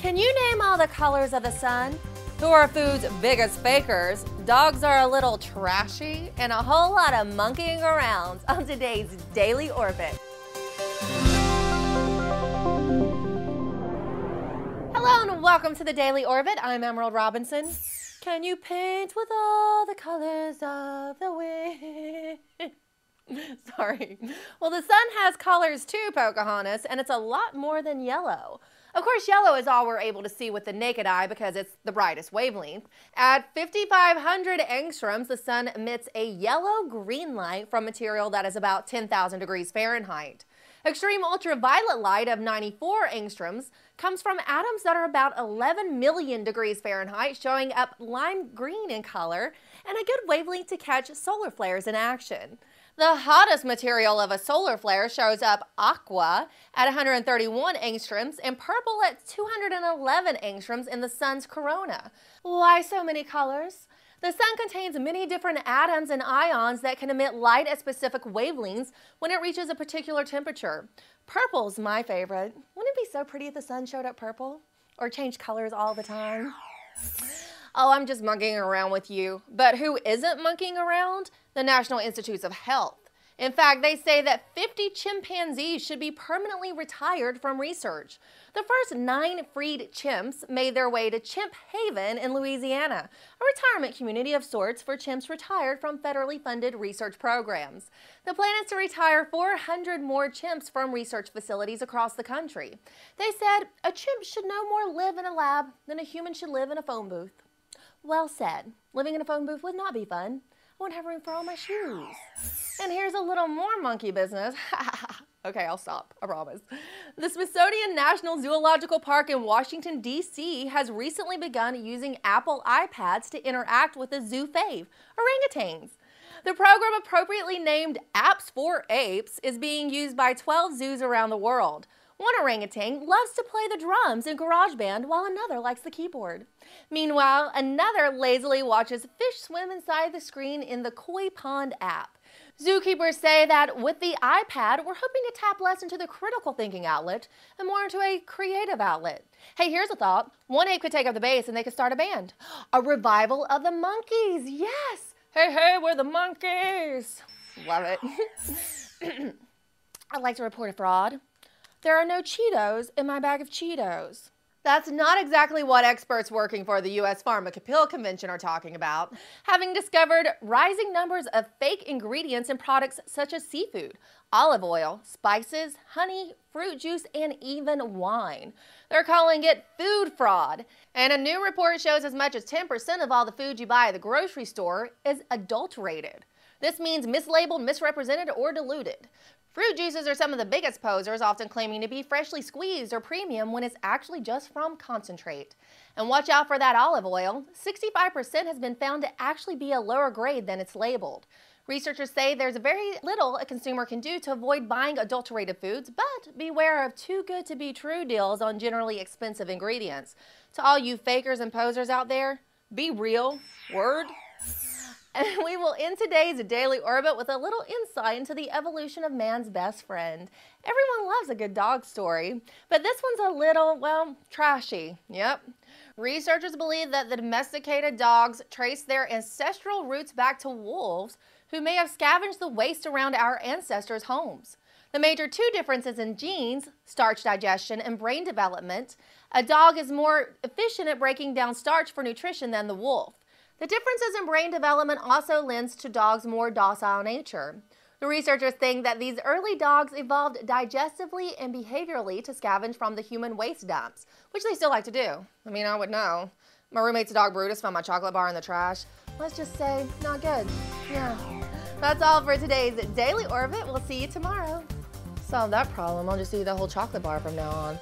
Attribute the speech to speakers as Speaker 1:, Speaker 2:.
Speaker 1: Can you name all the colors of the sun? Who are food's biggest fakers? Dogs are a little trashy, and a whole lot of monkeying around on today's Daily Orbit. Hello and welcome to the Daily Orbit. I'm Emerald Robinson. Can you paint with all the colors of the wind? Sorry. Well, the sun has colors too, Pocahontas, and it's a lot more than yellow. Of course, yellow is all we're able to see with the naked eye because it's the brightest wavelength. At 5,500 angstroms, the sun emits a yellow-green light from material that is about 10,000 degrees Fahrenheit. Extreme ultraviolet light of 94 angstroms comes from atoms that are about 11 million degrees Fahrenheit, showing up lime green in color and a good wavelength to catch solar flares in action. The hottest material of a solar flare shows up aqua at 131 angstroms and purple at 211 angstroms in the sun's corona. Why so many colors? The sun contains many different atoms and ions that can emit light at specific wavelengths when it reaches a particular temperature. Purple's my favorite. Wouldn't it be so pretty if the sun showed up purple? Or changed colors all the time? Oh, I'm just monkeying around with you. But who isn't monkeying around? The National Institutes of Health. In fact, they say that 50 chimpanzees should be permanently retired from research. The first 9 freed chimps made their way to Chimp Haven in Louisiana, a retirement community of sorts for chimps retired from federally funded research programs. The plan is to retire 400 more chimps from research facilities across the country. They said a chimp should no more live in a lab than a human should live in a phone booth. Well said. Living in a phone booth would not be fun. I wouldn't have room for all my shoes. And here's a little more monkey business. Okay, I'll stop, I promise. The Smithsonian National Zoological Park in Washington, D.C. has recently begun using Apple iPads to interact with the zoo fave, orangutans. The program, appropriately named Apps for Apes, is being used by 12 zoos around the world. One orangutan loves to play the drums in GarageBand while another likes the keyboard. Meanwhile, another lazily watches fish swim inside the screen in the Koi Pond app. Zookeepers say that with the iPad, we're hoping to tap less into the critical thinking outlet and more into a creative outlet. Hey, here's a thought. One ape could take up the bass and they could start a band. A revival of the monkeys, yes! Hey, hey, we're the monkeys! Love it. I'd like to report a fraud. There are no Cheetos in my bag of Cheetos. That's not exactly what experts working for the U.S. Pharmacopeal Convention are talking about, having discovered rising numbers of fake ingredients in products such as seafood, olive oil, spices, honey, fruit juice, and even wine. They're calling it food fraud. And a new report shows as much as 10% of all the food you buy at the grocery store is adulterated. This means mislabeled, misrepresented, or diluted. Fruit juices are some of the biggest posers, often claiming to be freshly squeezed or premium when it's actually just from concentrate. And watch out for that olive oil. 65% has been found to actually be a lower grade than it's labeled. Researchers say there's very little a consumer can do to avoid buying adulterated foods, but beware of too good to be true deals on generally expensive ingredients. To all you fakers and posers out there, be real. Word. And we will end today's Daily Orbit with a little insight into the evolution of man's best friend. Everyone loves a good dog story, but this one's a little, well, trashy. Yep. Researchers believe that the domesticated dogs trace their ancestral roots back to wolves, who may have scavenged the waste around our ancestors' homes. The major 2 differences in genes, starch digestion and brain development, a dog is more efficient at breaking down starch for nutrition than the wolf. The differences in brain development also lends to dogs' more docile nature. The researchers think that these early dogs evolved digestively and behaviorally to scavenge from the human waste dumps, which they still like to do. I mean, I would know. My roommate's dog Brutus found my chocolate bar in the trash. Let's just say, not good. Yeah. That's all for today's Daily Orbit. We'll see you tomorrow. Solve that problem. I'll just eat the whole chocolate bar from now on.